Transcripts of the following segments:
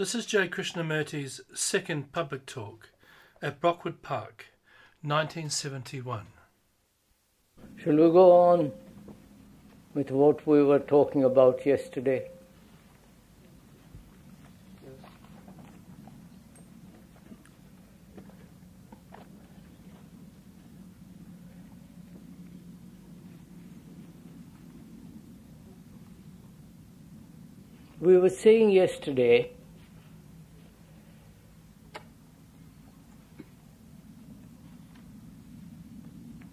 This is J. Krishnamurti's second public talk at Brockwood Park, 1971. Shall we go on with what we were talking about yesterday? We were saying yesterday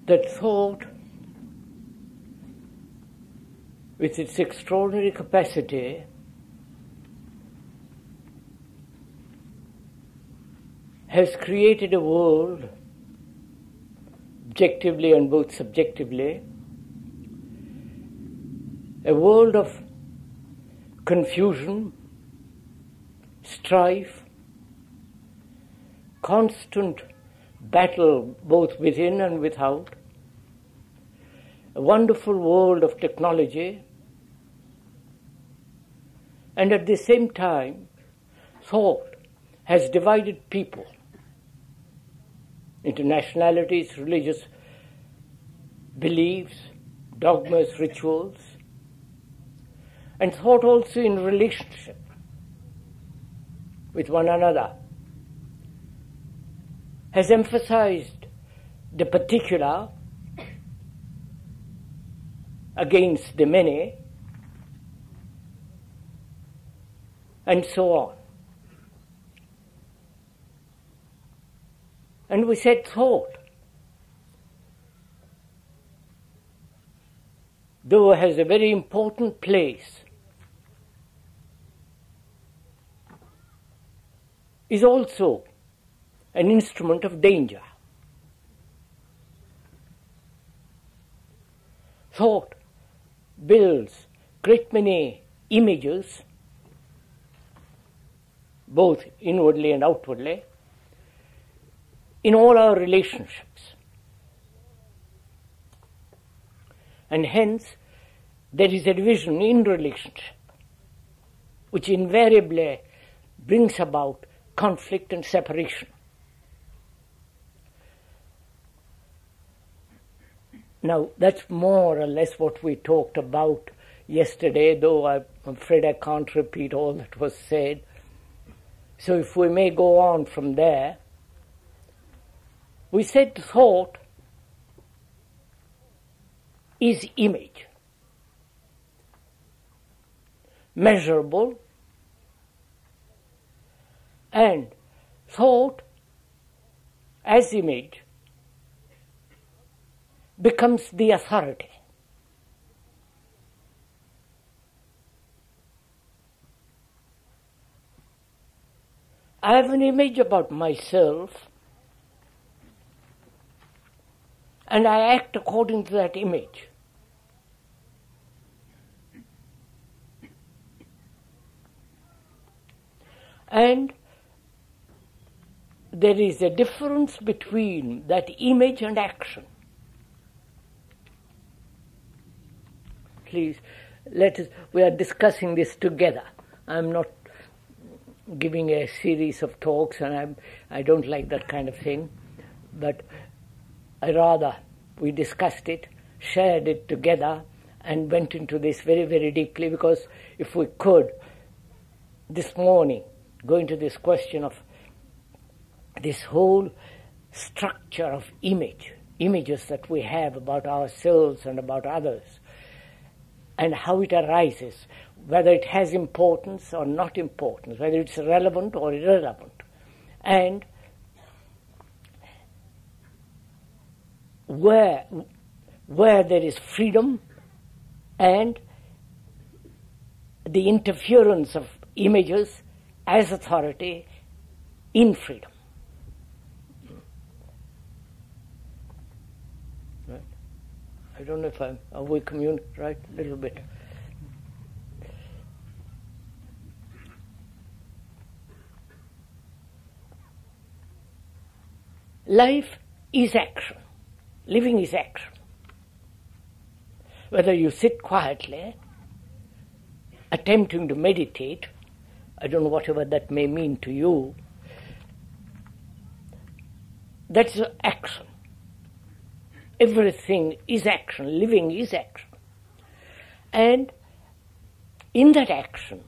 that thought, with its extraordinary capacity, has created a world, objectively and both subjectively, a world of confusion, strife, constant battle both within and without, a wonderful world of technology, and at the same time, thought has divided people into nationalities, religious beliefs, dogmas, rituals, and thought also in relationship with one another has emphasized the particular against the many, and so on. And we said thought, though has a very important place, is also an instrument of danger. Thought builds great many images, both inwardly and outwardly, in all our relationships. And hence, there is a division in relationship, which invariably brings about conflict and separation. Now, that's more or less what we talked about yesterday, though I'm afraid I can't repeat all that was said. So if we may go on from there, we said thought is image, measurable, and thought as image becomes the authority. I have an image about myself, and I act according to that image. And there is a difference between that image and action. Please, we are discussing this together. I'm not giving a series of talks, and I don't like that kind of thing, but we discussed it, shared it together, and went into this very, very deeply, because if we could, this morning, go into this question of this whole structure of images that we have about ourselves and about others, and how it arises, whether it has importance or not importance, whether it's relevant or irrelevant, and where there is freedom and the interference of images as authority in freedom. Right? I don't know if are we communicate right a little bit. Life is action. Living is action. Whether you sit quietly, attempting to meditate, I don't know whatever that may mean to you. That's action. Everything is action. Living is action. And in that action,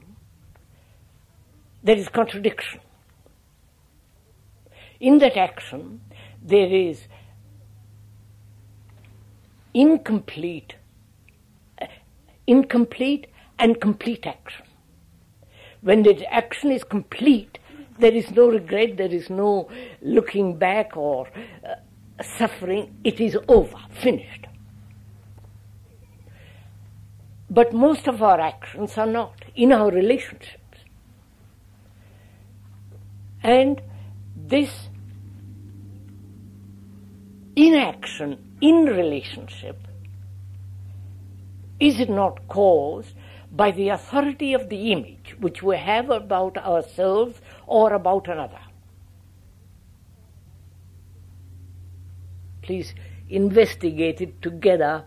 there is contradiction. In that action, there is incomplete and complete action. When the action is complete, there is no regret, there is no looking back or suffering. It is over, finished. But most of our actions are not in our relationships. And this inaction in relationship, is it not caused by the authority of the image which we have about ourselves or about another? Please investigate it together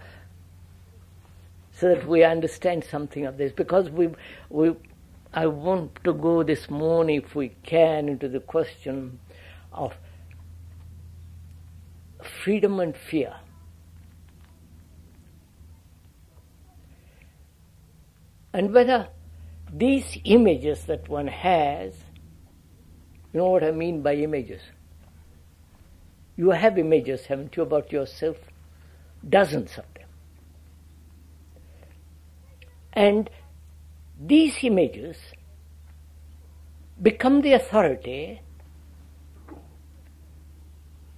so that we understand something of this, because I want to go this morning, if we can, into the question of freedom and fear. And whether these images that one has, you know what I mean by images? You have images, haven't you, about yourself? Dozens of them. And these images become the authority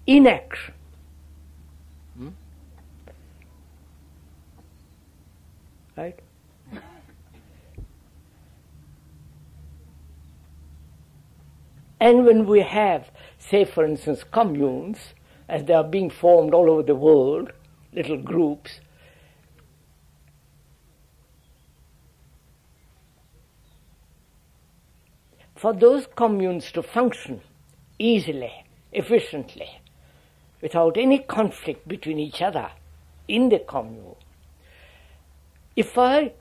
in action. Right? And when we have, say for instance, communes, as they are being formed all over the world, little groups, for those communes to function easily, efficiently, without any conflict between each other in the commune, if I,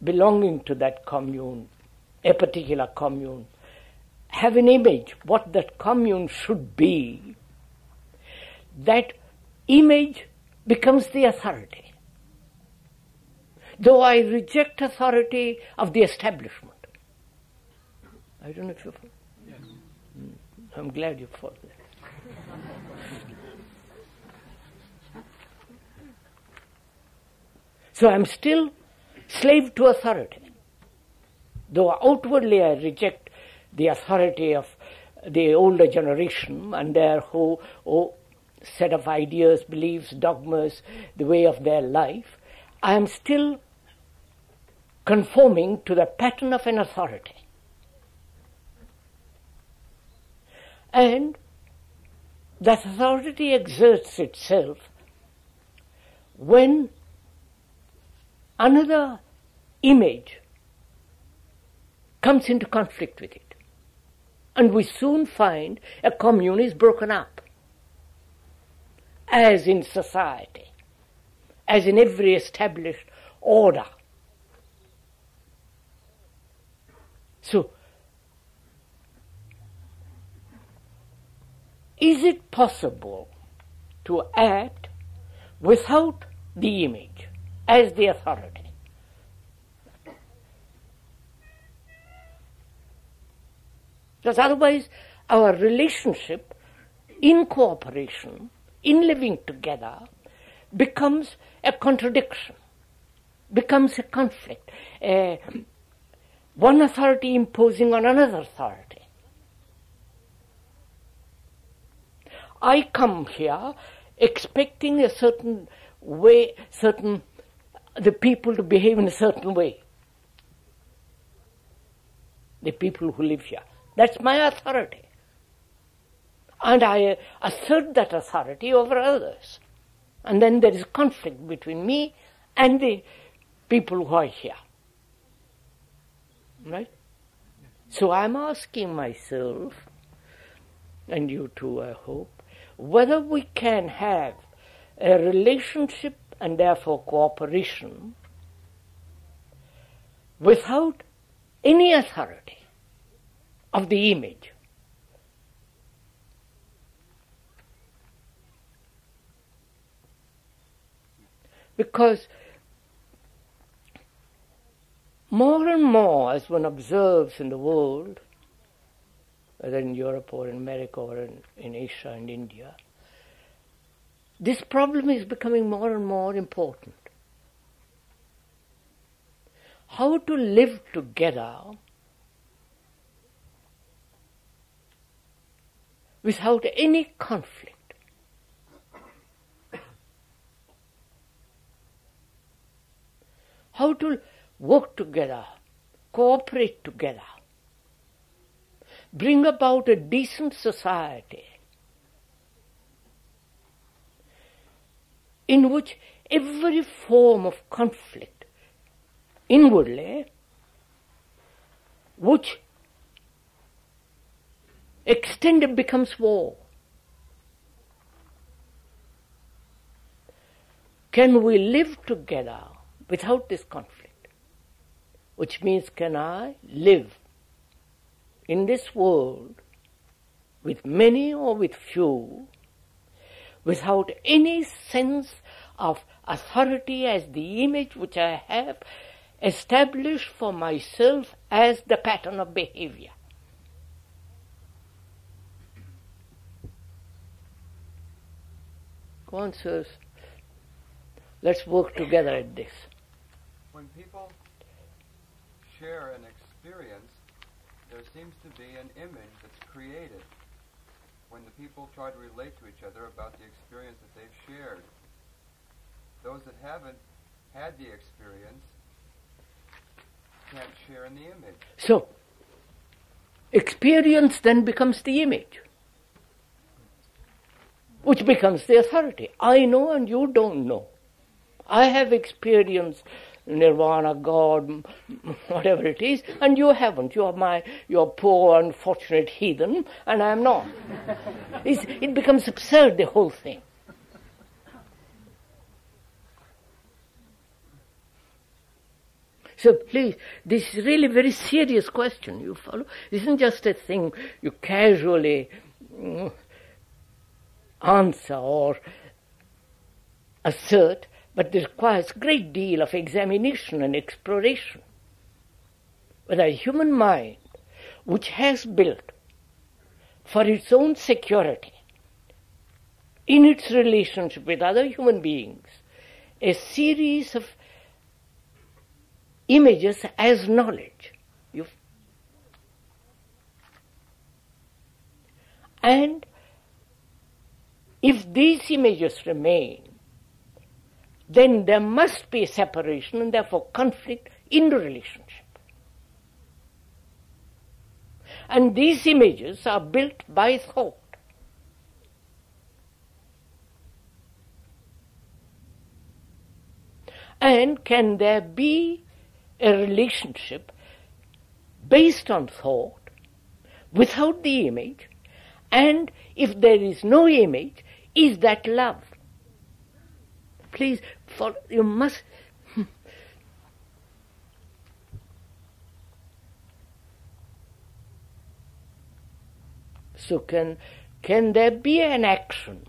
belonging to that commune, a particular commune, have an image what that commune should be, that image becomes the authority. Though I reject authority of the establishment. I don't know if you follow. Yes. I'm glad you followed that. So I'm still slave to authority. Though outwardly I reject the authority of the older generation and their whole set of ideas, beliefs, dogmas, the way of their life, I am still conforming to the pattern of an authority. And that authority exerts itself when another image comes into conflict with it. And we soon find a commune is broken up, as in society, as in every established order. So, is it possible to act without the image as the authority? Because otherwise our relationship in cooperation, in living together, becomes a contradiction, becomes a conflict, one authority imposing on another authority. I come here expecting a certain way, the people to behave in a certain way. The people who live here. That's my authority. And I assert that authority over others. And then there is conflict between me and the people who are here. Right? So I'm asking myself, and you too, I hope, whether we can have a relationship and therefore cooperation without any authority of the image. Because more and more, as one observes in the world, whether in Europe or in America or in Asia and India, this problem is becoming more and more important. How to live together without any conflict. How to work together, cooperate together, bring about a decent society in which every form of conflict inwardly, which extended becomes war. Can we live together without this conflict? Which means, can I live in this world with many or with few without any sense of authority as the image which I have established for myself as the pattern of behavior? Go on, sirs. Let's work together at this. When people share an experience, there seems to be an image that's created when the people try to relate to each other about the experience that they've shared. Those that haven't had the experience can't share in the image. So, experience then becomes the image, which becomes the authority. I know and you don't know. I have experienced nirvana, God, whatever it is, and you haven't. You're poor, unfortunate heathen, and I'm not. It becomes absurd, the whole thing. So please, this is really a very serious question, you follow? This isn't just a thing you casually answer or assert, but it requires a great deal of examination and exploration. Whether a human mind, which has built for its own security in its relationship with other human beings a series of images as knowledge. And if these images remain, then there must be a separation and therefore conflict in the relationship. And these images are built by thought. And can there be a relationship based on thought without the image? And if there is no image, is that love? Please, you must. So can there be an action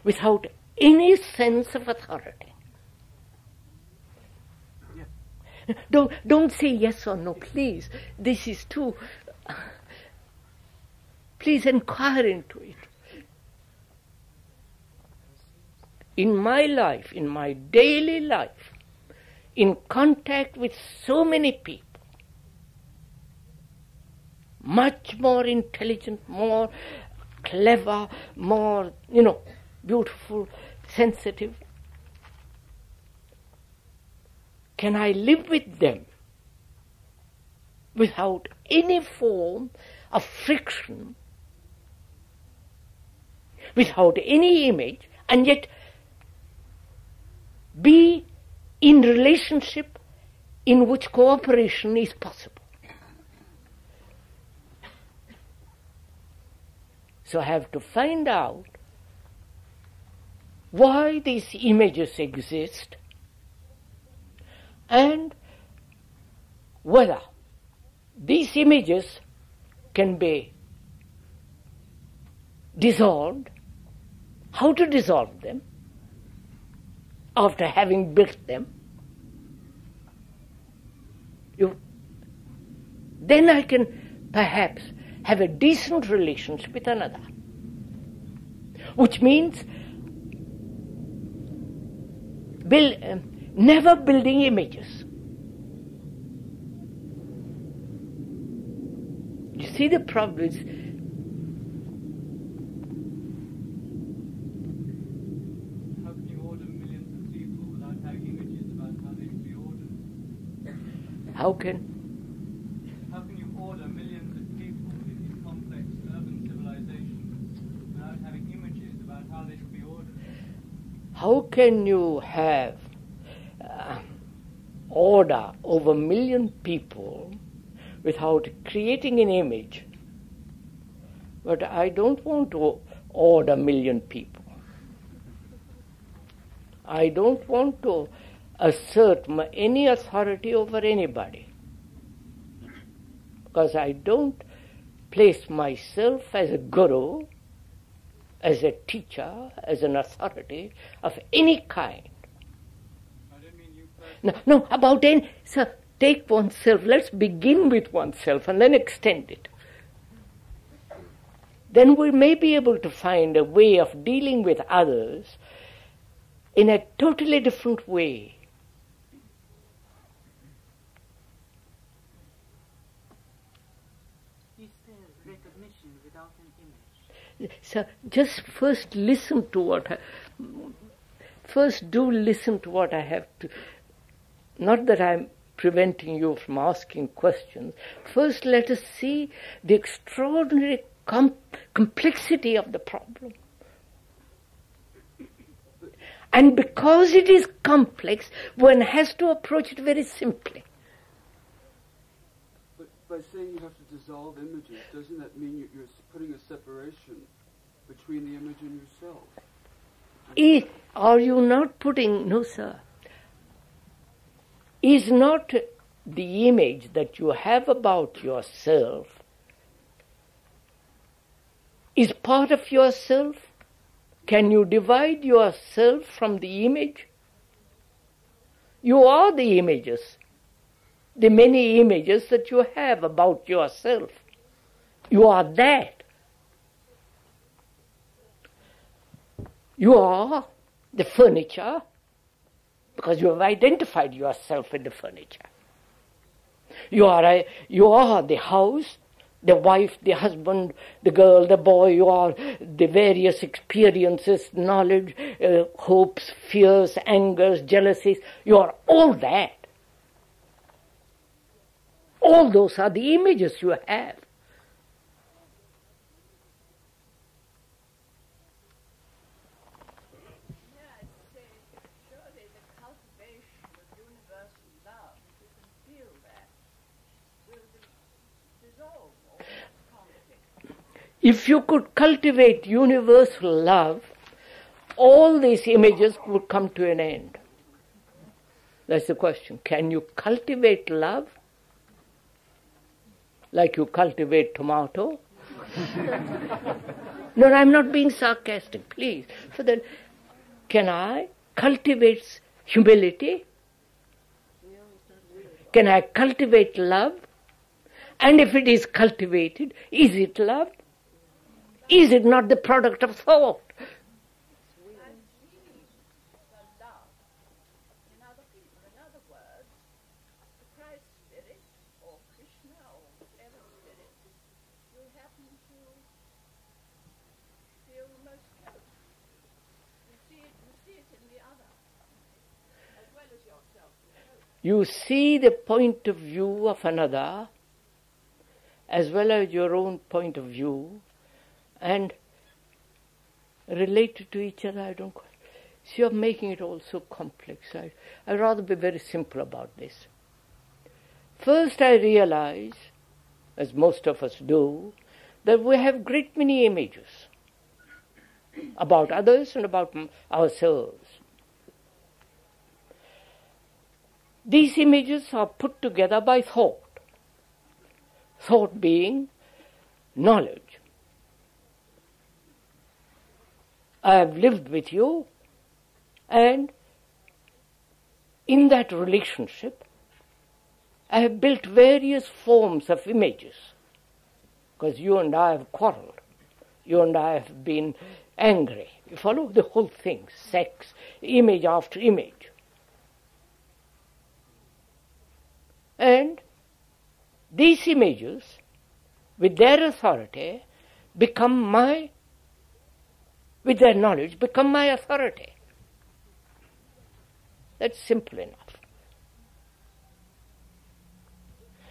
without any sense of authority? Yeah. Don't say yes or no, please. This is too. Please inquire into it. In my life, in my daily life, in contact with so many people, much more intelligent, more clever, more, beautiful, sensitive, can I live with them without any form of friction, without any image, and yet be in relationship in which cooperation is possible? So I have to find out why these images exist and whether these images can be dissolved. How to dissolve them after having built them? Then I can perhaps have a decent relationship with another, which means never building images. You see the problem is how can you order millions of people without having images about how they should be ordered? how can you order millions of people in these complex urban civilizations without having images about how they should be ordered? How can you have order over a million people without creating an image? But I don't want to order a million people. I don't want to assert any authority over anybody, because I don't place myself as a guru, as a teacher, as an authority of any kind. I don't mean you personally. No, about any. So take oneself. Let's begin with oneself and then extend it. Then we may be able to find a way of dealing with others in a totally different way. Is there recognition without an image? So just first listen to what first do listen to what I have to. Not that I'm preventing you from asking questions. First let us see the extraordinary complexity of the problem. And because it is complex, one has to approach it very simply. But by saying you have to dissolve images, doesn't that mean you're putting a separation between the image and yourself? Are you not putting... No, sir. Is not the image that you have about yourself is part of yourself? Can you divide yourself from the image? You are the images, the many images that you have about yourself. You are that. You are the furniture, because you have identified yourself with the furniture. You are the house, the wife, the husband, the girl, the boy. You are the various experiences, knowledge, hopes, fears, angers, jealousies. You are all that. All those are the images you have. Surely the cultivation of universal love, if you can feel that, will dissolve all conflict. If you could cultivate universal love, all these images would come to an end. That's the question. Can you cultivate love like you cultivate tomato? No, I'm not being sarcastic, please. Can I cultivate humility? Can I cultivate love? And if it is cultivated, is it love? Is it not the product of thought? In other people, in other words, the Christ spirit, or Krishna, or whatever spirit, you happen to feel most close. You see it in the other, as well as yourself. You see the point of view of another as well as your own point of view, and related to each other. I don't quite... So you're making it all so complex. I'd rather be very simple about this. First I realize, as most of us do, that we have great many images about others and about ourselves. These images are put together by thought. thought being knowledge. I have lived with you, and in that relationship, I have built various forms of images, because you and I have quarreled. You and I have been angry. You follow the whole thing, sex, image after image. And these images, with their authority, with their knowledge, become my authority. That's simple enough.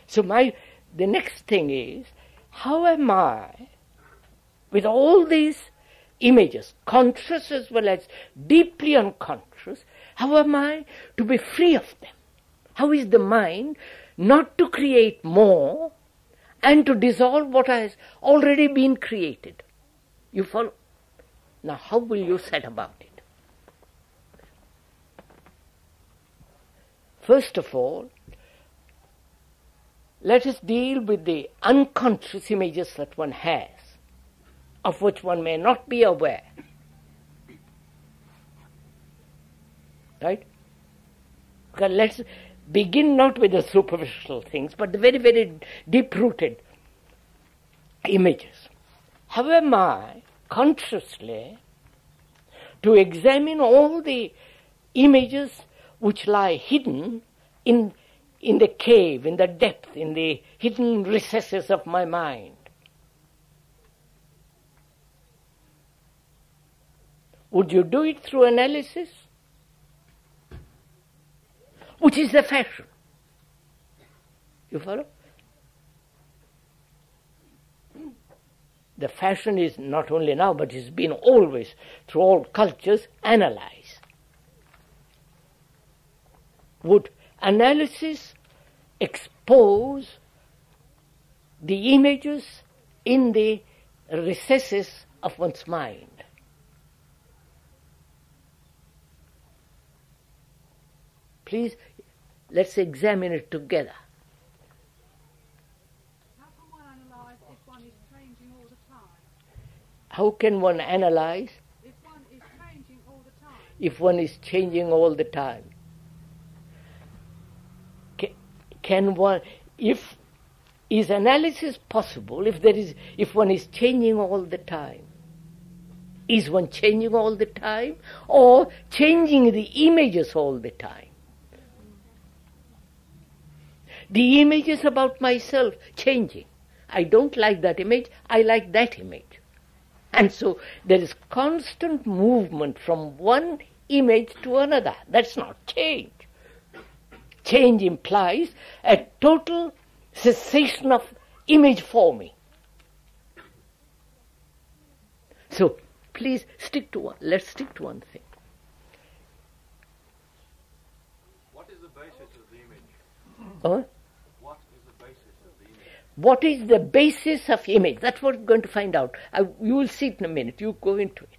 So the next thing is, how am I, with all these images, conscious as well as deeply unconscious, how am I to be free of them? How is the mind not to create more and to dissolve what has already been created? You follow? Now, how will you set about it? First of all, let us deal with the unconscious images that one has, of which one may not be aware. Right? Okay, let's begin not with the superficial things, but the very, very deep-rooted images. How am I consciously to examine all the images which lie hidden in the cave, in the depth, in the hidden recesses of my mind? Would you do it through analysis? Which is the fashion. You follow? The fashion is not only now, but it's been always, through all cultures, analyze. Would analysis expose the images in the recesses of one's mind? Please, let's examine it together. How can one analyse if one is changing all the time? How can one analyze If one is changing all the time? if one is changing all the time? Can one, is analysis possible if one is changing all the time? Is one changing all the time, or changing the images all the time? The images about myself changing. I don't like that image, I like that image. And so there is constant movement from one image to another. That's not change. Change implies a total cessation of image forming. So please let's stick to one thing. What is the basis of the image? Huh? What is the basis of the image? What is the basis of image? That's what we're going to find out. You will see it in a minute. You go into it.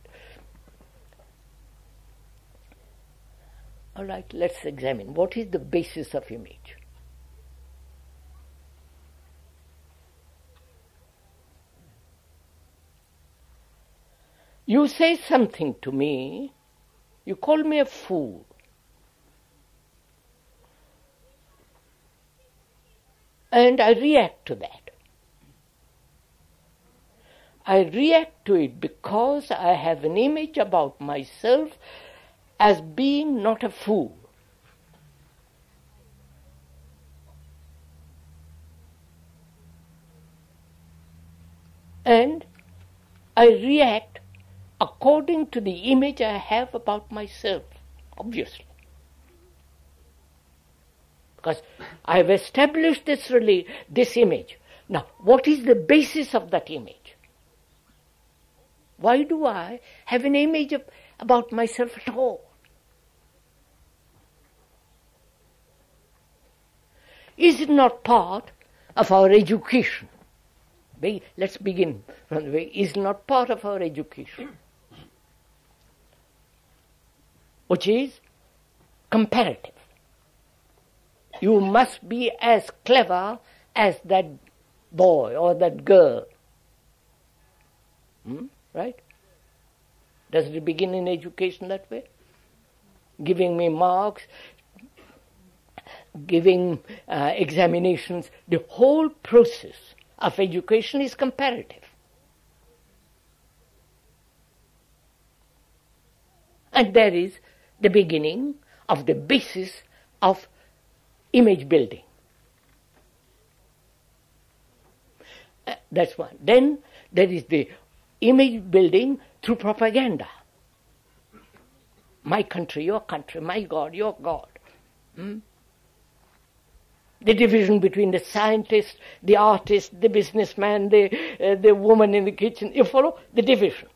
All right, let's examine. What is the basis of image? You say something to me, you call me a fool. And I react to that. I react to it because I have an image about myself as being not a fool. And I react according to the image I have about myself, obviously. Because I have established this image. Now, what is the basis of that image? Why do I have an image about myself at all? Is it not part of our education? Let's begin from the way. Is it not part of our education? Which is comparative. You must be as clever as that boy or that girl. Right? Does it begin in education that way? Giving me marks, giving examinations. The whole process of education is comparative. And there is the beginning of the basis of image building. That's one. Then there is the image building through propaganda. My country, my God, your God. The division between the scientist, the artist, the businessman, the woman in the kitchen. You follow? The division.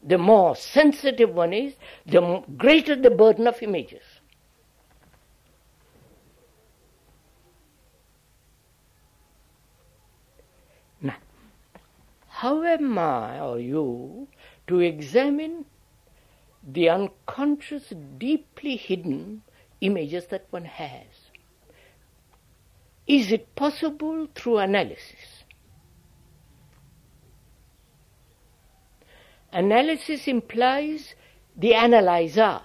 The more sensitive one is, the greater the burden of images. Now, how am I or you to examine the unconscious, deeply hidden images that one has? Is it possible through analysis? Analysis implies the analyzer.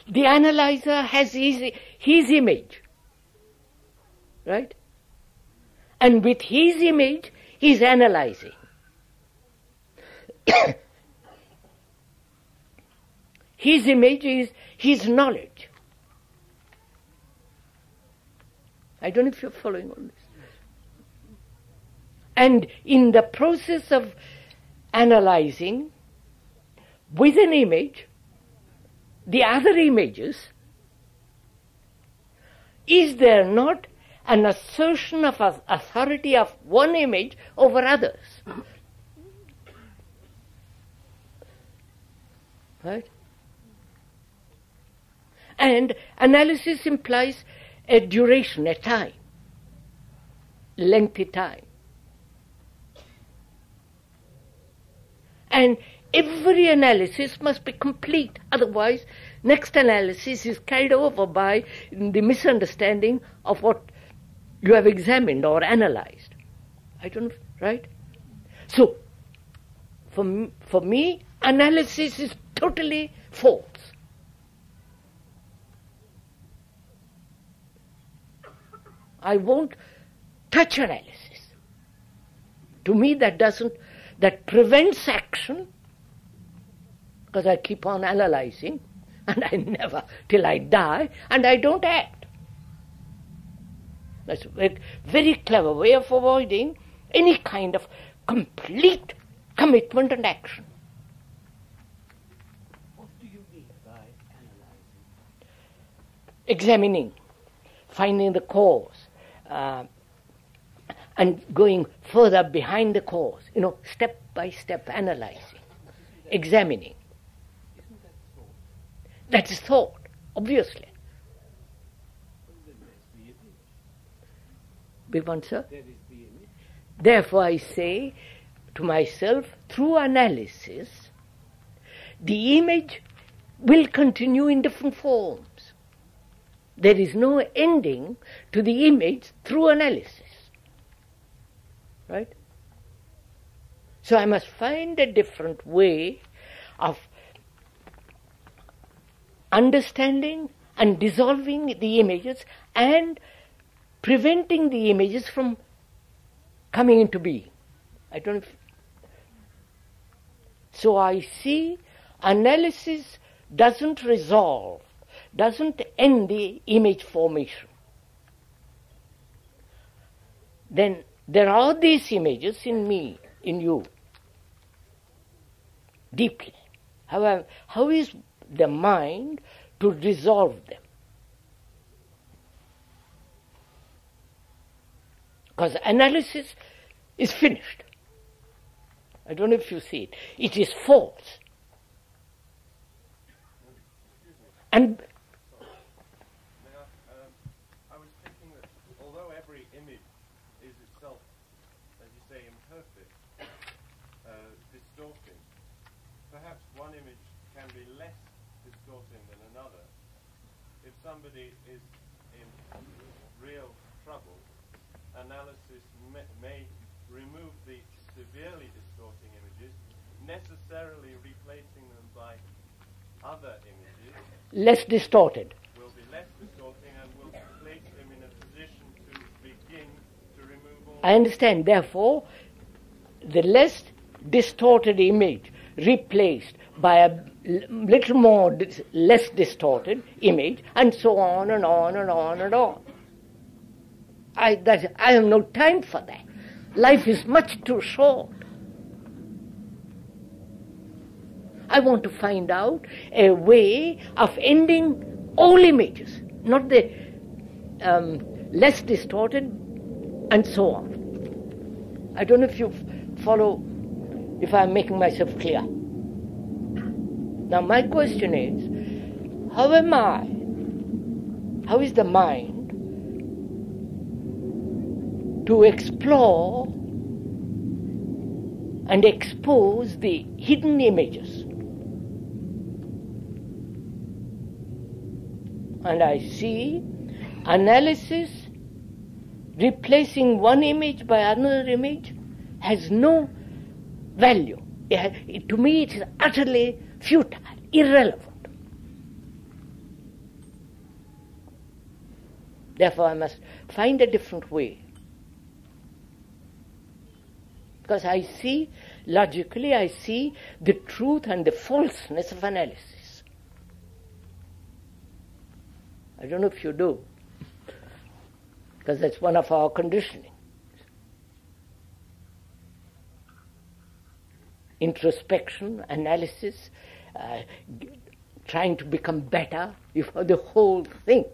The analyzer has his image, right? And with his image, he's analyzing. His image is his knowledge. I don't know if you're following on this. And in the process of analyzing with an image, the other images, is there not an assertion of authority of one image over others? Right? And analysis implies a duration, a time, lengthy time. And every analysis must be complete, otherwise next analysis is carried over by the misunderstanding of what you have examined or analyzed. I don't know, right? So, for me, analysis is totally false. I won't touch analysis. To me, that prevents action, because I keep on analyzing, and I never, till I die, and I don't act. That's a very clever way of avoiding any kind of complete commitment and action. What do you mean by analyzing? Examining, finding the cause, and going further behind the cause, step by step analyzing, examining. Isn't that thought? That is thought, obviously. Well, then there's the image. Big one, sir? There is the image. Therefore, I say to myself, through analysis, the image will continue in different forms. There is no ending to the image through analysis. Right? So I must find a different way of understanding and dissolving the images and preventing the images from coming into being. I don't know if... So I see analysis doesn't resolve, doesn't end the image formation. Then there are these images in me, in you, deeply. However, how is the mind to resolve them? Because analysis is finished. I don't know if you see it. It is false. And I was thinking that although every image is itself, as you say, imperfect, distorted, perhaps one image can be less distorting than another. If somebody is in real trouble, analysis may remove the severely distorting images, necessarily replacing them by other images. Less distorted. Will be less distorting and will place them in a position to begin to remove all. I understand. Therefore, the less distorted image replaced by a little more less distorted image, and so on and on and on and on. I have no time for that. Life is much too short. I want to find out a way of ending all images, not the less distorted, and so on. I don't know if you follow, if I'm making myself clear. Now my question is, how is the mind to explore and expose the hidden images? And I see analysis replacing one image by another image has no value. To me it is utterly futile, irrelevant. Therefore I must find a different way. Because I see, logically, I see the truth and the falseness of analysis. I don't know if you do, because that's one of our conditioning. Introspection, analysis, trying to become better, the whole thing.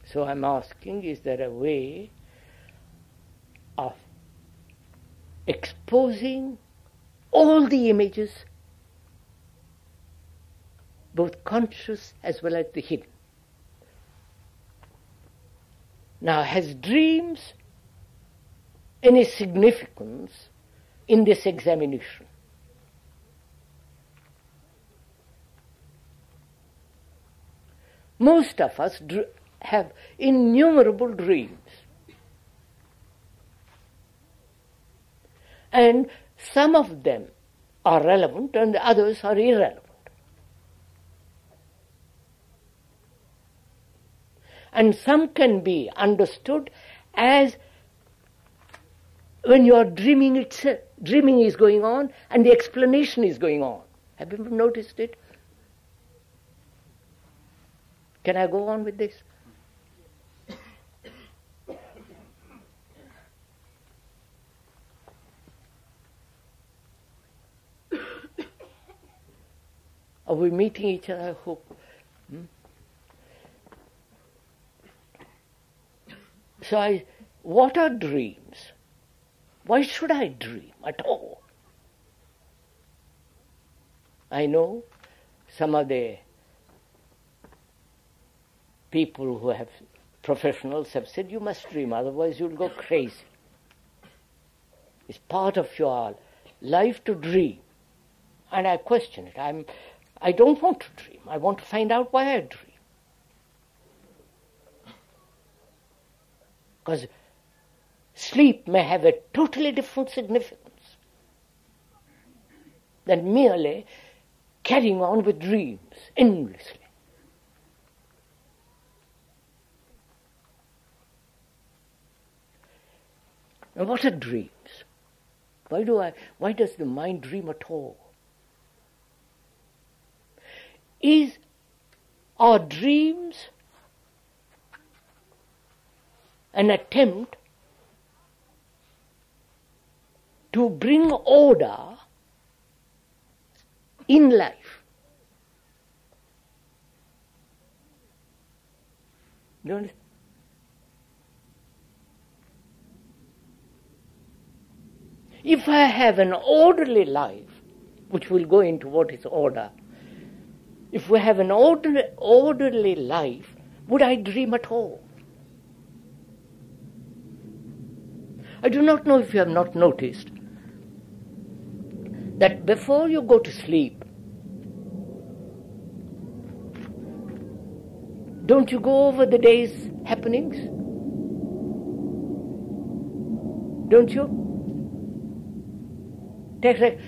So I'm asking, is there a way of exposing all the images, both conscious as well as the hidden? Now, has dreams any significance in this examination? Most of us have innumerable dreams. And some of them are relevant and the others are irrelevant. And some can be understood as when you are dreaming itself. Dreaming is going on and the explanation is going on. Have you noticed it? Can I go on with this? Are we meeting each other? I hope. So what are dreams? Why should I dream at all? I know some of the people who have professionals have said you must dream, otherwise you'll go crazy. It's part of your life to dream. And I question it. I don't want to dream. I want to find out why I dream. Because sleep may have a totally different significance than merely carrying on with dreams endlessly. Now, what are dreams? Why does the mind dream at all? Are dreams an attempt to bring order in life? Do you understand? If I have an orderly life, which will go into what is order, if we have an orderly life, would I dream at all? I do not know if you have not noticed that before you go to sleep, don't you go over the day's happenings? Don't you? Take a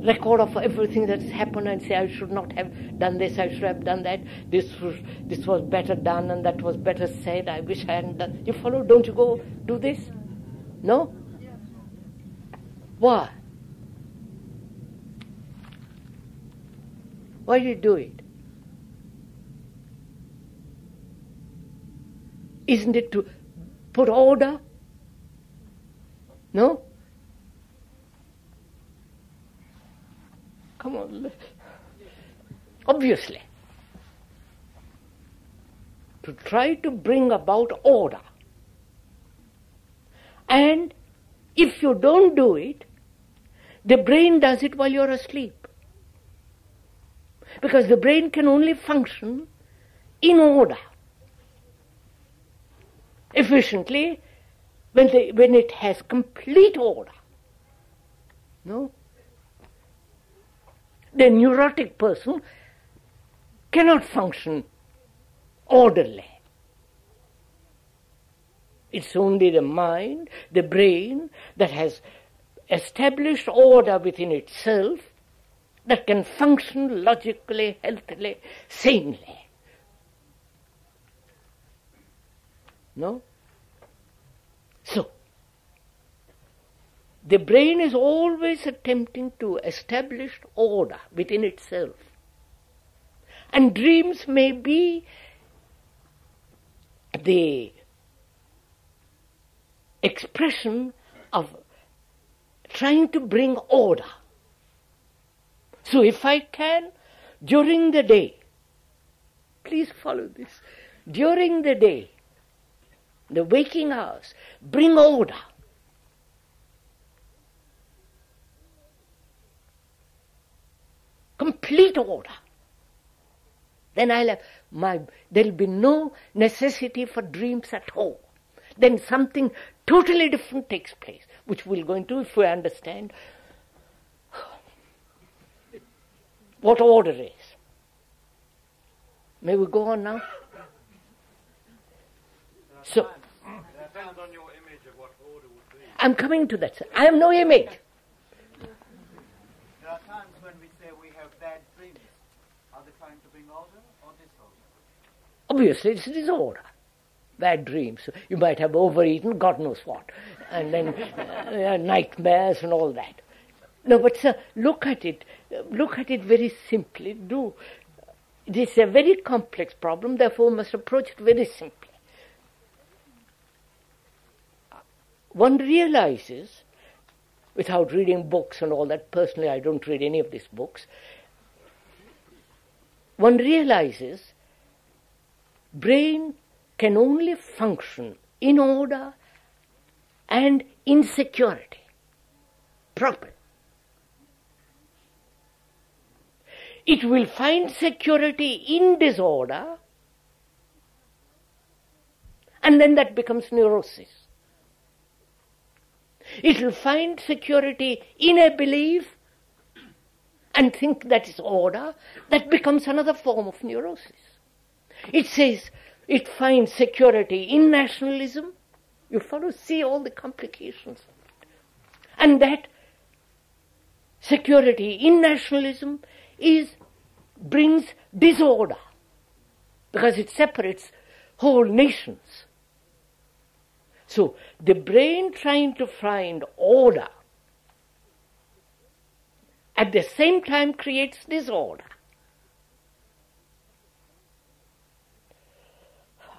record of everything that's happened and say, I should not have done this, I should have done that, this was better done and that was better said, I wish I hadn't done. You follow? Don't you go do this? No? Why? Why do you do it? Isn't it to put order? No? Come on. Obviously. To try to bring about order. And if you don't do it, the brain does it while you're asleep. Because the brain can only function in order efficiently when it has complete order. No? The neurotic person cannot function orderly. It's only the mind, the brain, that has established order within itself that can function logically, healthily, sanely. No? So, the brain is always attempting to establish order within itself. And dreams may be the expression of trying to bring order. So if I can, during the day, please follow this, during the day, the waking hours, bring order. Complete order. Then there'll be no necessity for dreams at all. Then something totally different takes place, which we'll go into if we understand what order is. May we go on now? So, depends on your image of what order would be. I'm coming to that, sir. I have no image. There are times when we say we have bad dreams. Are they trying to bring order or disorder? Obviously, it's disorder. Bad dreams. You might have overeaten, God knows what, and then nightmares and all that. No, but sir, look at it very simply. This is a very complex problem, therefore we must approach it very simply. One realizes, without reading books and all that, personally I don't read any of these books, one realizes brain can only function in order and in security, proper. It will find security in disorder, and then that becomes neurosis. It will find security in a belief and think that is order, that becomes another form of neurosis. It says it finds security in nationalism. You follow, see all the complications. And that security in nationalism brings disorder because it separates whole nations. So the brain trying to find order at the same time creates disorder.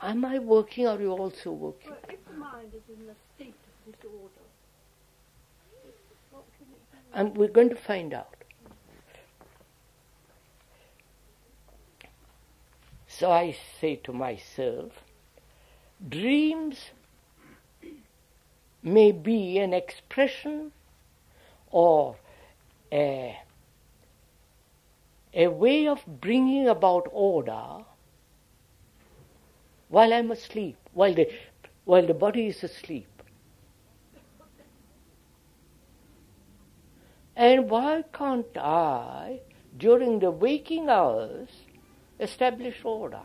Am I working or are you also working? Well, if the mind is in a state of disorder, what can it do? And we're going to find out. So I say to myself, dreams may be an expression or a way of bringing about order while I'm asleep, while the body is asleep. And why can't I, during the waking hours, establish order?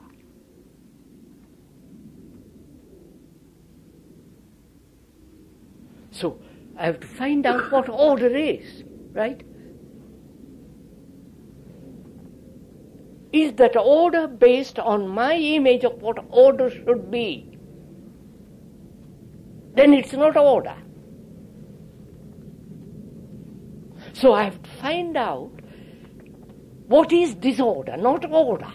So I have to find out what order is, right? Is that order based on my image of what order should be? Then it's not order. So I have to find out what is disorder, not order.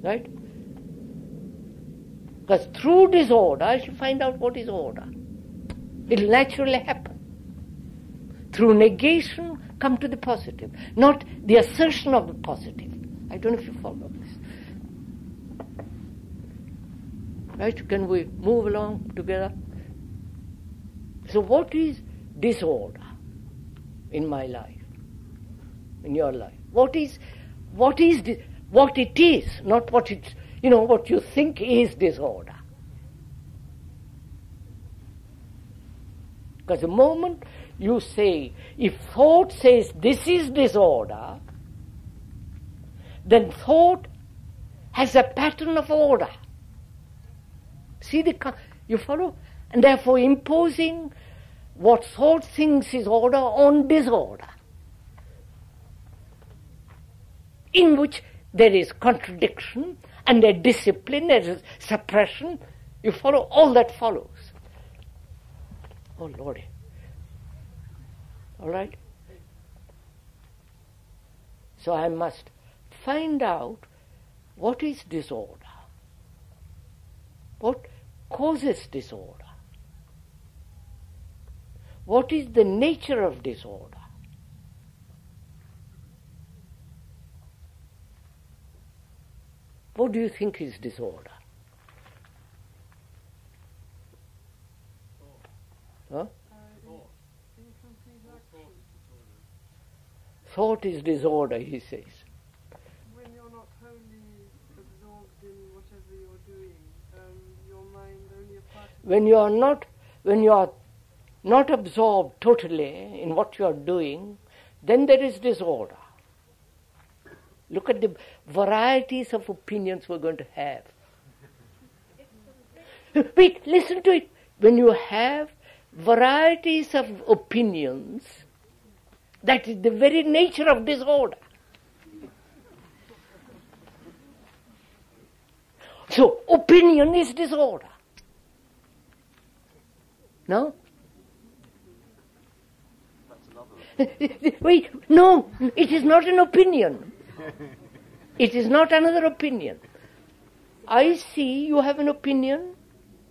Right? Because through disorder, I shall find out what is order. It will naturally happen. Through negation, come to the positive, not the assertion of the positive. I don't know if you follow this. Right? Can we move along together? So what is disorder in my life, in your life? What it is, not what it's, what you think is disorder. Because the moment you say, if thought says this is disorder, then thought has a pattern of order. See you follow? And therefore imposing what thought thinks is order on disorder, in which there is contradiction and a discipline, there is suppression. You follow? All that follows. Oh Lordy. All right? So I must find out what is disorder. What causes disorder? What is the nature of disorder? What do you think is disorder? Huh? Thought is disorder, he says. When you're not wholly absorbed in whatever you're doing, your mind only a part of when you are not absorbed totally in what you are doing, then there is disorder. Look at the varieties of opinions we're going to have. Wait, listen to it. When you have varieties of opinions, that is the very nature of disorder. So, opinion is disorder. No? Wait, no, it is not an opinion. It is not another opinion. I see you have an opinion,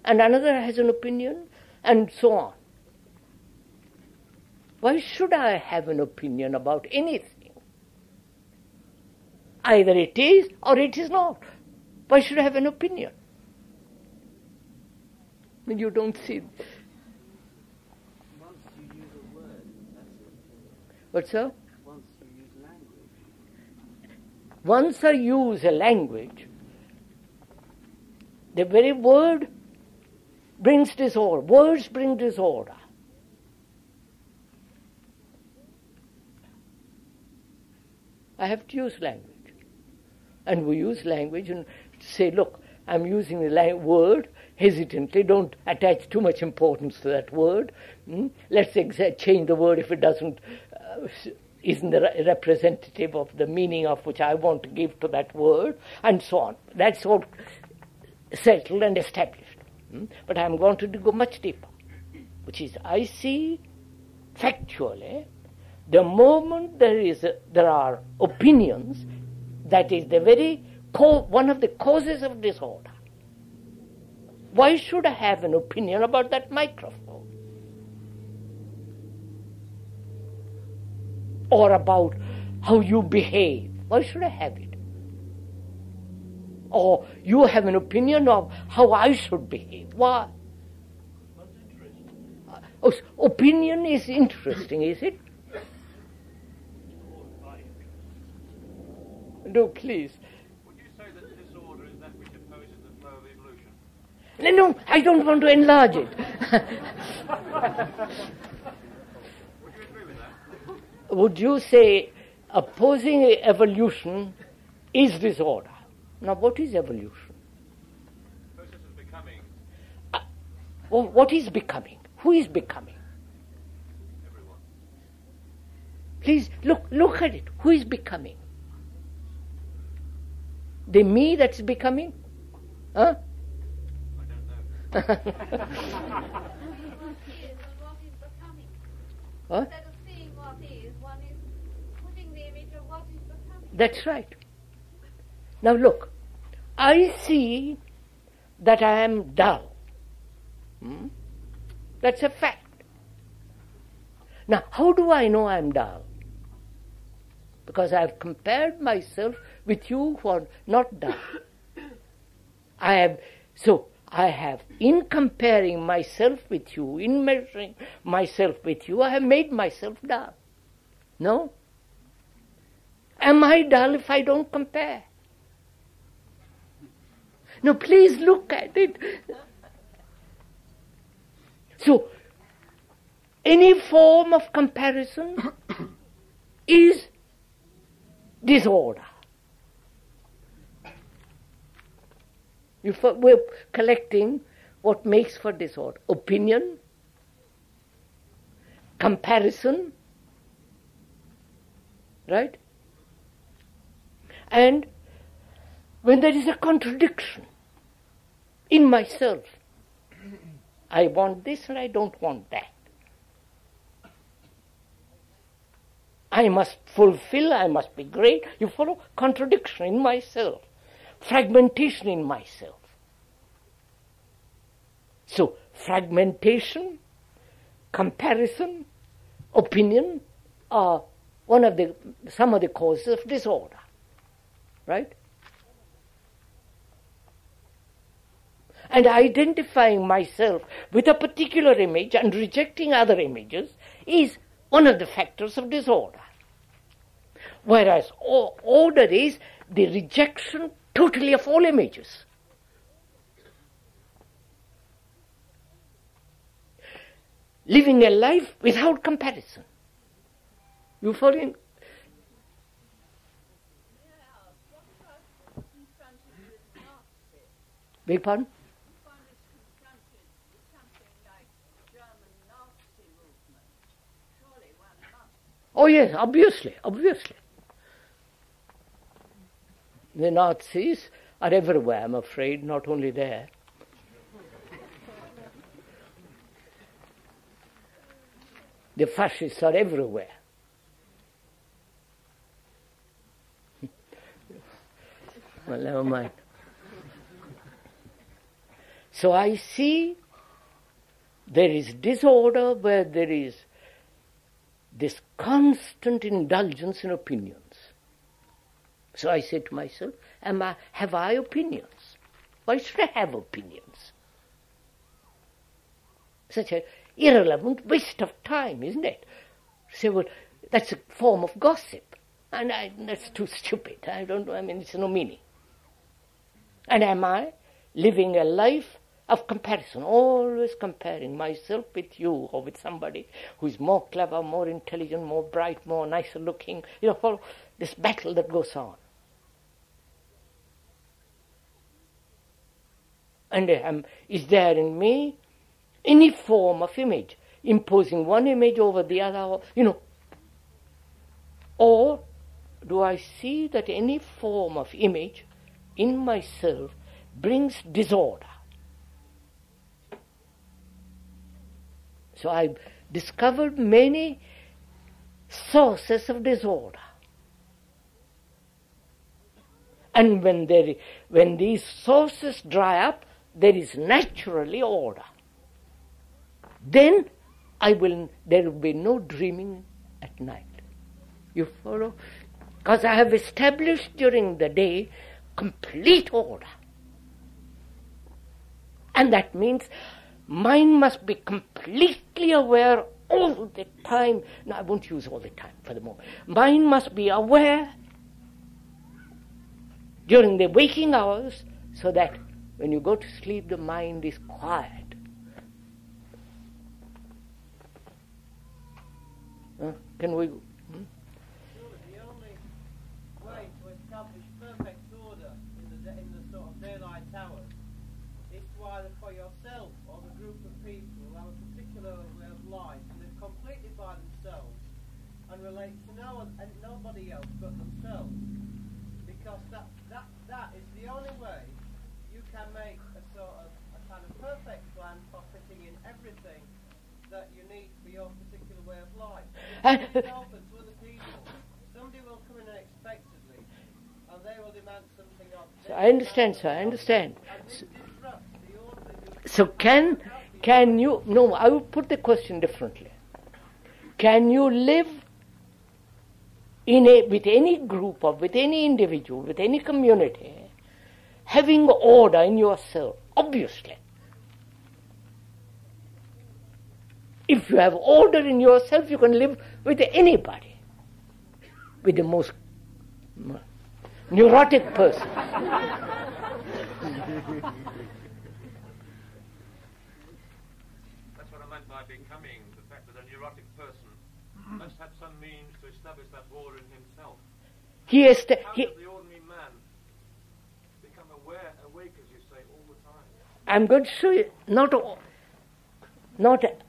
and another has an opinion, and so on. Why should I have an opinion about anything? Either it is or it is not. Why should I have an opinion? You don't see. Once you use a word, that's it. What, sir? Once you use language. Once I use a language, the very word brings disorder. Words bring disorder. I have to use language. And we use language and say, look, I'm using the word hesitantly. Don't attach too much importance to that word. Let's change the word if it doesn't isn't representative of the meaning of which I want to give to that word, and so on. That's all settled and established. But I'm going to go much deeper, which is I see factually the moment there are opinions, that is the very one of the causes of disorder. Why should I have an opinion about that microphone? Or about how you behave? Why should I have it? Or you have an opinion of how I should behave? Why? Opinion is interesting, is it? No, please. Would you say that disorder is that which opposes the flow of evolution? No, I don't want to enlarge it. Would you say opposing evolution is disorder? Now, what is evolution? Process of becoming. What is becoming? Who is becoming? Everyone. Please look at it. Who is becoming? The me that's becoming? Huh? I don't know. Huh? Instead of seeing what is, one is putting the image of what is becoming. That's right. Now look, I see that I am dull. That's a fact. Now, how do I know I am dull? Because I have compared myself with you who are not dull. I have, in comparing myself with you, in measuring myself with you, I have made myself dull. No? Am I dull if I don't compare? No, please look at it. So, any form of comparison is disorder. We're collecting what makes for disorder. Opinion, comparison, right? And when there is a contradiction in myself, I want this and I don't want that. I must fulfill, I must be great. You follow? Contradiction in myself. Fragmentation in myself. So, fragmentation, comparison, opinion are some of the causes of disorder. Right? And identifying myself with a particular image and rejecting other images is one of the factors of disorder. Whereas order is the rejection totally of all images. Living a life without comparison. You following? Beg pardon? Oh yes, obviously. The Nazis are everywhere, I'm afraid, not only there. The fascists are everywhere. Well, never mind. So I see there is disorder where there is this constant indulgence in opinions. So I say to myself, have I opinions? Why should I have opinions? Such an irrelevant waste of time, isn't it? Say, well, that's a form of gossip. And that's too stupid. It's no meaning. And am I living a life of comparison, always comparing myself with you or with somebody who is more clever, more intelligent, more bright, more nicer looking, for this battle that goes on. And is there in me any form of image, imposing one image over the other, or do I see that any form of image in myself brings disorder? So I've discovered many sources of disorder. And when these sources dry up, there is naturally order. Then there will be no dreaming at night. You follow? Because I have established during the day complete order. And that means mind must be completely aware all the time. No, I won't use all the time for the moment. Mind must be aware during the waking hours so that when you go to sleep, the mind is quiet. Can we? Sure, the only way to establish perfect order in the sort of daylight hours is to either for yourself or the group of people who have a particular way of life and live completely by themselves and relate to no one and nobody else but themselves. Because that is the only way you can make a kind of perfect plan for fitting in everything that you need for your particular way of life. To yourself and to other people, somebody will come in unexpectedly and they will demand something of you. I understand, sir, I understand. And this disrupts the order. So can you, no, I would put the question differently. Can you live with any group or with any individual, with any community, having order in yourself? Obviously. If you have order in yourself, you can live with anybody, with the most neurotic person. That's what I meant by becoming, the fact that a neurotic person must have some means to establish that order in himself. How does the ordinary man become awake, as you say, all the time? I'm going to show you, not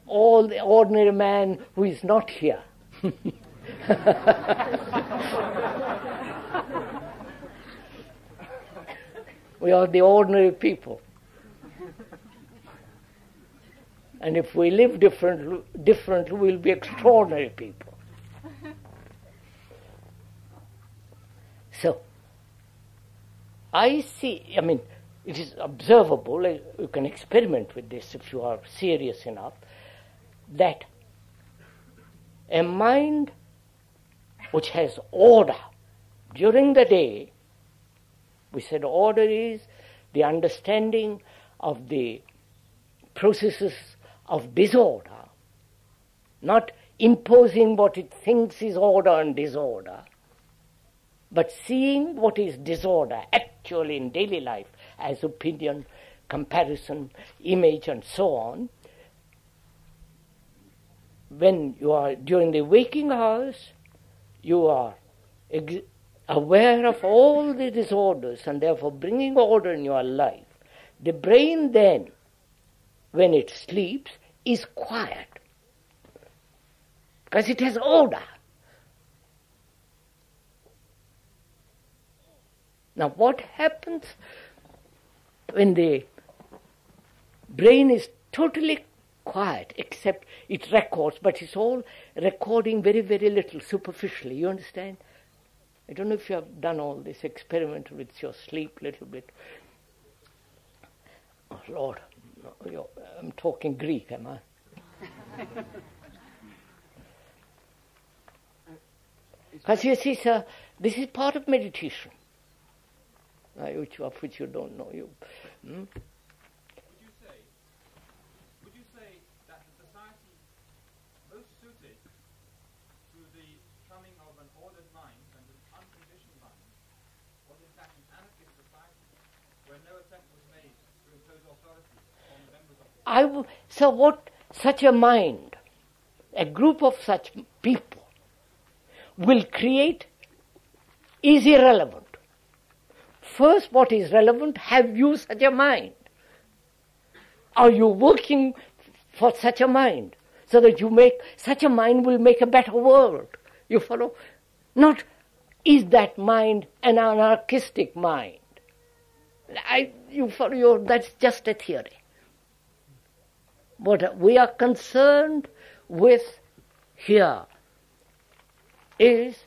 all the ordinary man who is not here. We are the ordinary people. And if we live differently, we'll be extraordinary people. So, I see, it is observable, you can experiment with this if you are serious enough, that a mind which has order during the day, we said order is the understanding of the processes of disorder, not imposing what it thinks is order and disorder, but seeing what is disorder actually in daily life as opinion, comparison, image, and so on. When you are during the waking hours, you are aware of all the disorders and therefore bringing order in your life. The brain then, when it sleeps, is quiet because it has order. Now what happens when the brain is totally quiet, except it records, but it's all recording very, very little, superficially, you understand? I don't know if you have done all this experiment with your sleep a little bit. Oh Lord, I'm talking Greek, am I? Because you see, sir, this is part of meditation, of which you don't know. Would you say that the society most suited to the coming of an ordered mind and an unconditioned mind was in fact an anarchist society where no attempt was made to impose authority on the members of the So what such a mind, a group of such people will create is irrelevant. First, what is relevant, have you such a mind? Are you working for such a mind so that such a mind will make a better world? You follow? Not, is that mind an anarchistic mind? You follow? That's just a theory. What we are concerned with here is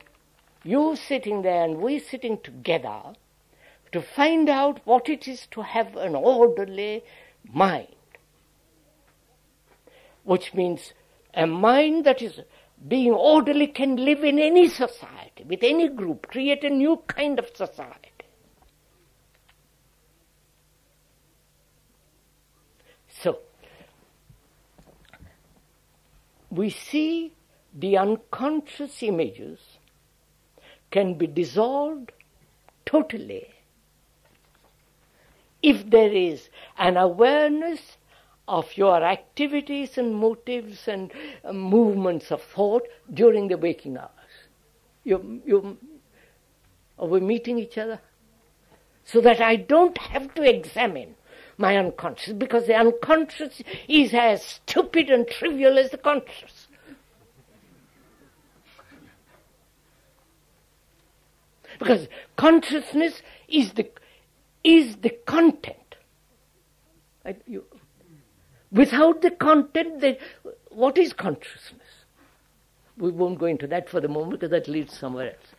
you sitting there and we sitting together to find out what it is to have an orderly mind, which means a mind that is being orderly can live in any society, with any group, create a new kind of society. So, we see the unconscious images can be dissolved totally if there is an awareness of your activities and motives and movements of thought during the waking hours. Are we meeting each other? So that I don't have to examine my unconscious, because the unconscious is as stupid and trivial as the conscious. Because consciousness is the content. Without the content, what is consciousness? We won't go into that for the moment because that leads somewhere else.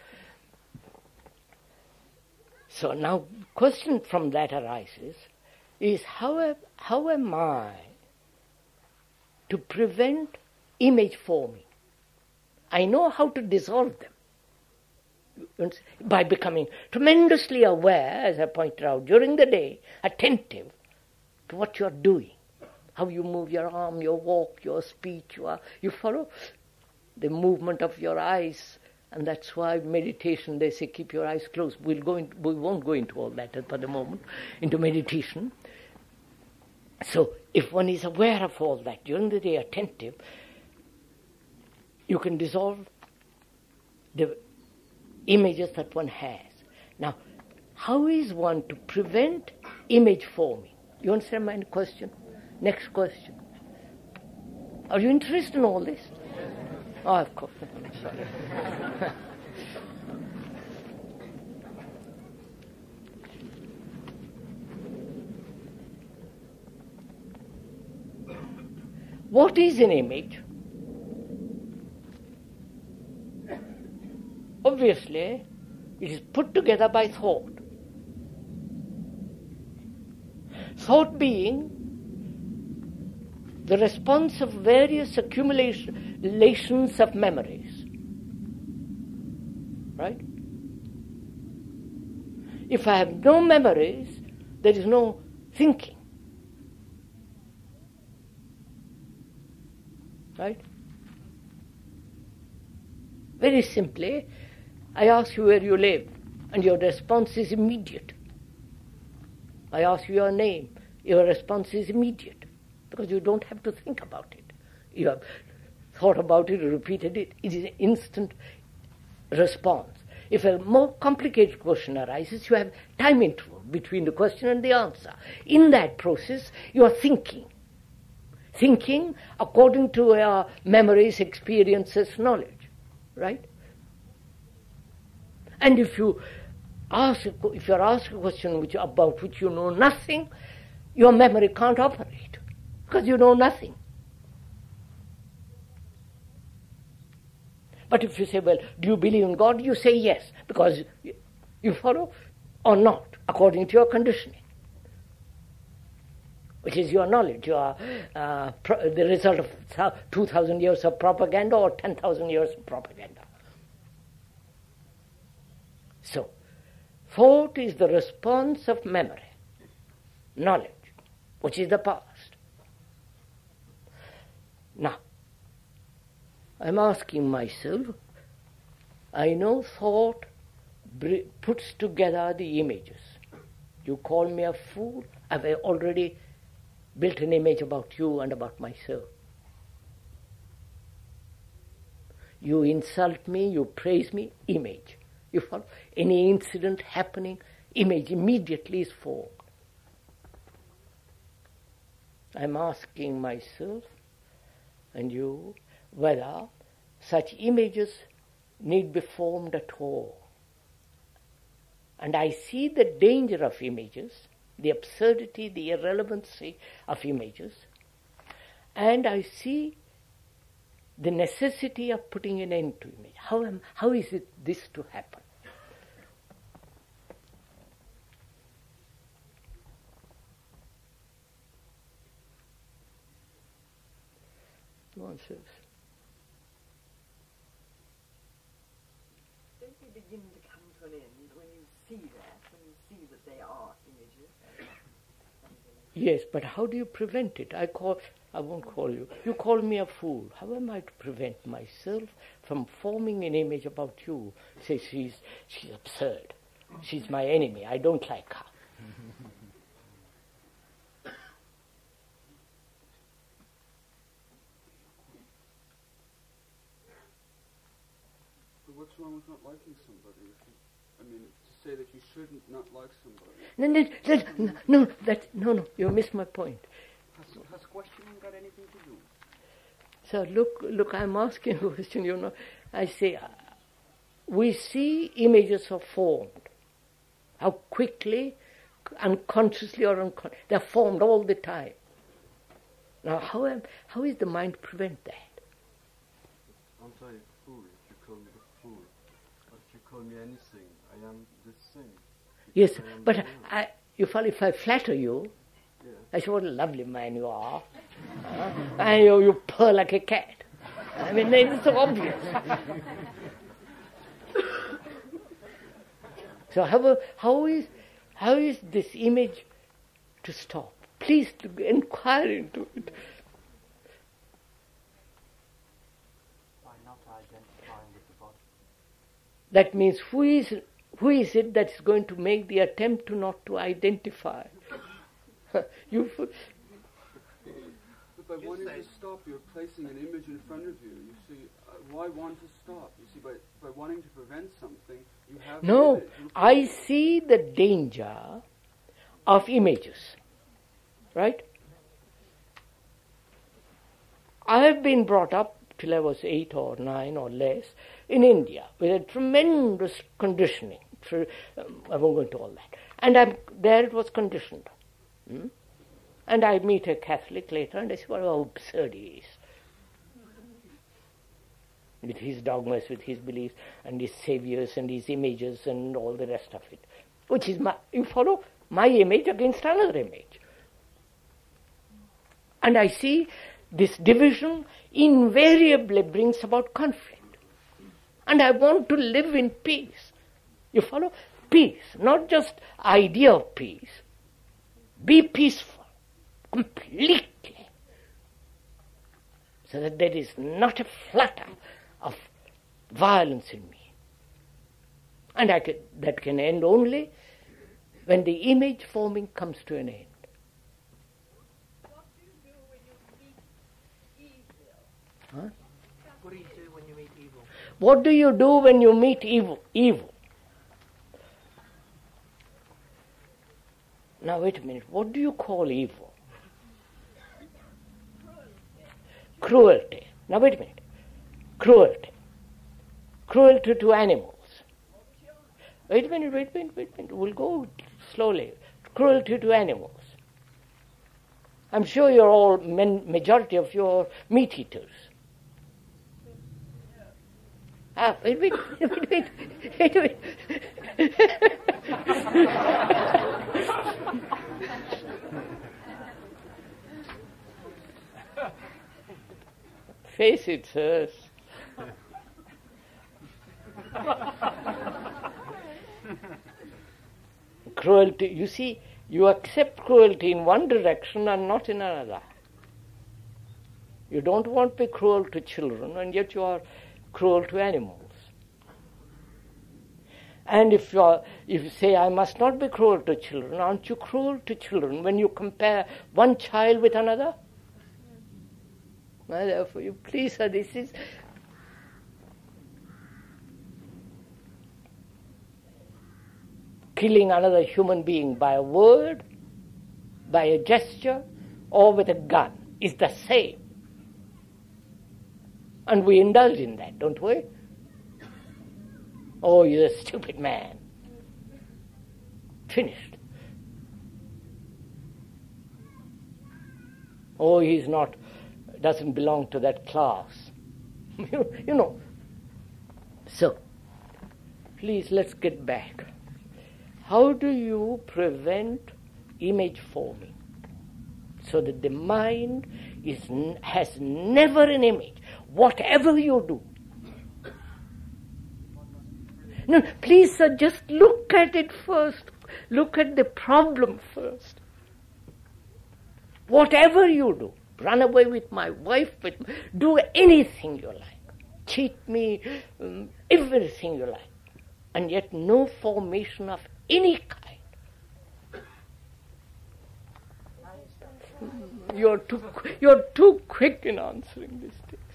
So now, question from that arises is how am I to prevent image forming? I know how to dissolve them by becoming tremendously aware, as I pointed out during the day, attentive to what you're doing, how you move your arm, your walk, your speech, you follow the movement of your eyes. And that's why meditation, they say, keep your eyes closed. We won't go into all that for the moment, into meditation. So if one is aware of all that during the day, attentive, you can dissolve the images that one has. Now, how is one to prevent image forming? You understand my question? Next question. Are you interested in all this? Oh, of course. Sorry. What is an image? Obviously, it is put together by thought. Thought being the response of various accumulations of memories. Right? If I have no memories, there is no thinking. Right? Very simply, I ask you where you live, and your response is immediate. I ask you your name, your response is immediate, because you don't have to think about it. You have thought about it, repeated it, it is an instant response. If a more complicated question arises, you have time interval between the question and the answer. In that process, you are thinking. Thinking according to your memories, experiences, knowledge. Right? And if you're asked a question about which you know nothing, your memory can't operate because you know nothing. But if you say, well, do you believe in God? You say yes, because you follow, or not, according to your conditioning, which is your knowledge, the result of 2,000 years of propaganda or 10,000 years of propaganda. So, thought is the response of memory, knowledge, which is the past. Now, I'm asking myself, I know thought puts together the images. You call me a fool, I've already built an image about you and about myself. You insult me, you praise me, image. You follow? Any incident happening, image immediately is formed. I'm asking myself and you whether such images need be formed at all. And I see the danger of images, the absurdity, the irrelevancy of images, and I see the necessity of putting an end to image. How is this to happen? Answers. Don't they begin to come to an end when you see that they are images? Yes, but how do you prevent it? I won't call you. You call me a fool. How am I to prevent myself from forming an image about you? Say she's absurd. She's my enemy. I don't like her. what's wrong with not liking somebody? To say that you shouldn't not like somebody. No, you missed my point. Has questioning got anything to do? So look, I'm asking a question, I say, we see images are formed. How quickly, unconsciously or unconsciously, they're formed all the time. Now, how is the mind to prevent that? Aren't I a fool if you call me a fool? Or if you call me anything, I am the same. Yes, but if I flatter you, yeah. I say, what a lovely man you are. And you purr like a cat. It's so obvious. So how is this image to stop? Please inquire into it. By not identifying with the body. That means who is it that is going to make the attempt to not to identify? But by wanting to stop, you're placing an image in front of you. You see, why want to stop? You see, by wanting to prevent something, you have... No, I see the danger of images. Right? I have been brought up till I was 8 or 9 or less in India with a tremendous conditioning. I won't go into all that. And there it was conditioned. And I meet a Catholic later and I say, well, how absurd he is. With his dogmas, with his beliefs, and his saviors and his images and all the rest of it. Which is, you follow, my image against another image. And I see this division invariably brings about conflict. And I want to live in peace. You follow? Peace, not just idea of peace. Be peaceful, completely. So that there is not a flutter of violence in me. And that can end only when the image forming comes to an end. Huh? What do you do when you meet evil? What do you do when you meet evil? Now wait a minute, what do you call evil? Cruelty. Now wait a minute. Cruelty. Cruelty to animals. Wait a minute. We'll go slowly. Cruelty to animals. I'm sure you're all, majority of you are meat eaters. Wait. Face it, sirs. Cruelty, you see, you accept cruelty in one direction and not in another. You don't want to be cruel to children, and yet you are cruel to animals. And if you say, I must not be cruel to children, aren't you cruel to children when you compare one child with another? Well, therefore, you please, sir, this is... Killing another human being by a word, by a gesture, or with a gun is the same. And we indulge in that, don't we? Oh, you're a stupid man. Finished. Oh, doesn't belong to that class. you know. So, please, let's get back. How do you prevent image forming so that the mind has never an image, whatever you do? No, please, sir, just look at it first. Look at the problem first. Whatever you do, run away with my wife, do anything you like, cheat me, everything you like, and yet no formation of any kind. You're too quick in answering these things.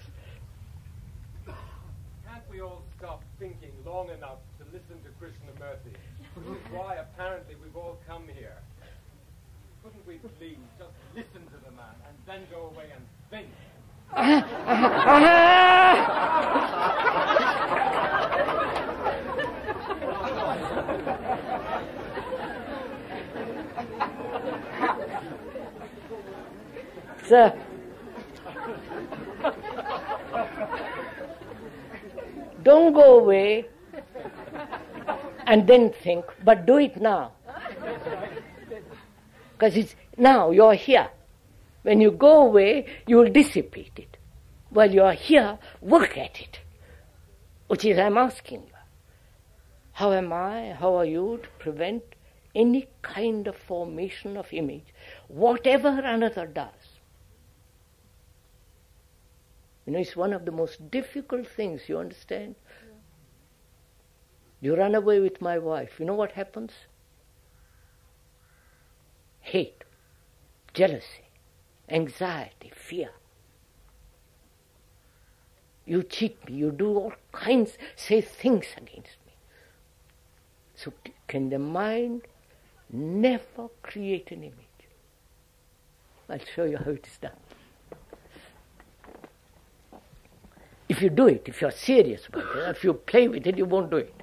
Can't we all stop thinking long enough to listen to Krishnamurti, which is why apparently we've all come here. Couldn't we please just listen to the man and then go away and think? Sir, don't go away and then think, but do it now. Because it's now, you're here. When you go away, you will dissipate it. While you're here, work at it. Which is, I'm asking you, how am I, how are you to prevent any kind of formation of image, whatever another does? You know, it's one of the most difficult things, you understand? You run away with my wife, you know what happens? Hate, jealousy, anxiety, fear. You cheat me, you do all kinds, say things against me. So can the mind never create an image? I'll show you how it is done. If you do it, if you're serious about it, if you play with it, you won't do it.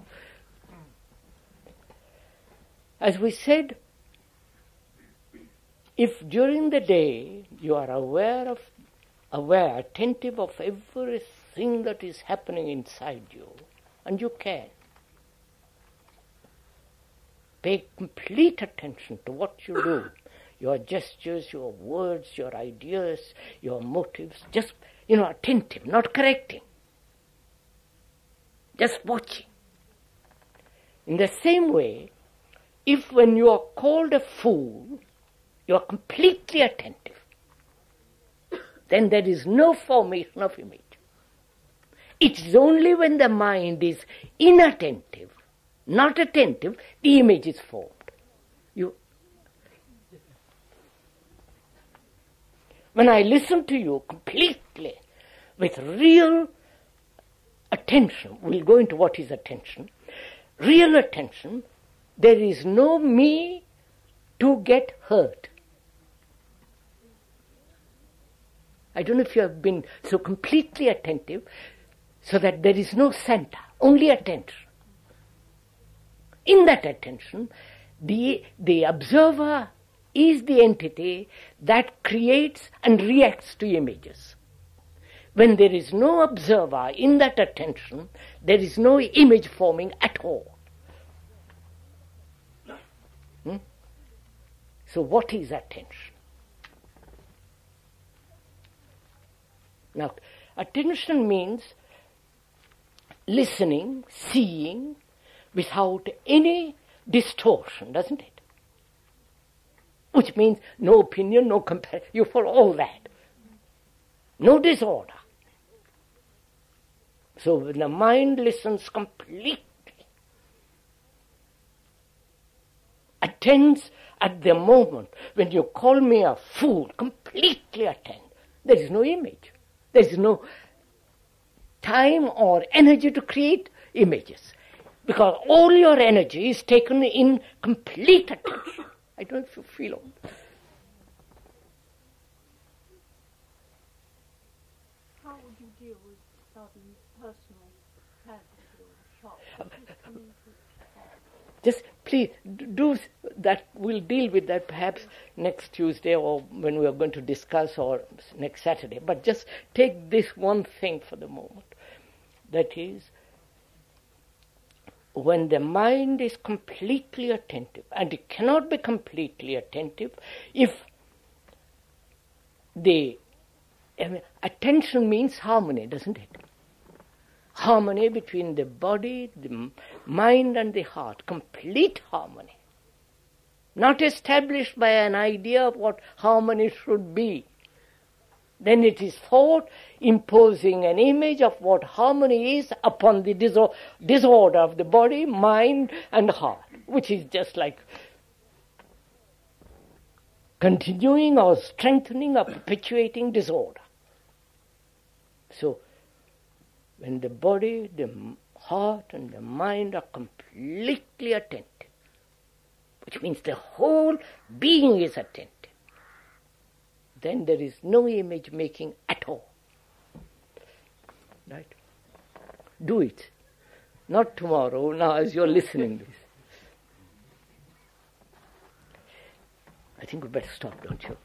As we said, if during the day you are attentive of everything that is happening inside you, and you can, pay complete attention to what you do, your gestures, your words, your ideas, your motives, just, attentive, not correcting, just watching. In the same way, if when you are called a fool, you are completely attentive, then there is no formation of image. It is only when the mind is inattentive, not attentive, the image is formed. When I listen to you completely, with real attention, we'll go into what is attention, real attention, there is no me to get hurt. I don't know if you have been so completely attentive so that there is no center, only attention. In that attention, the observer is the entity that creates and reacts to images. When there is no observer in that attention, there is no image forming at all. So what is attention? Now, attention means listening, seeing, without any distortion, doesn't it? Which means no opinion, no comparison. You follow all that. No disorder. So when the mind listens completely, attends at the moment when you call me a fool, completely attend. There is no image. There is no time or energy to create images. Because all your energy is taken in complete attention. I don't know if you feel it. How would you deal with sudden personal tragedy or shock? Just please do that. We'll deal with that perhaps next Tuesday or when we are going to discuss, or next Saturday. But just take this one thing for the moment. That is, when the mind is completely attentive, and it cannot be completely attentive if attention means harmony, doesn't it? Harmony between the body, the mind and the heart, complete harmony. Not established by an idea of what harmony should be. Then it is thought imposing an image of what harmony is upon the disorder of the body, mind and heart, which is just like continuing or strengthening or perpetuating disorder. So When the body, the heart and the mind are completely attentive, which means the whole being is attentive, then there is no image making at all. Right? Do it. Not tomorrow, now as you're listening to this. I think we better stop, don't you?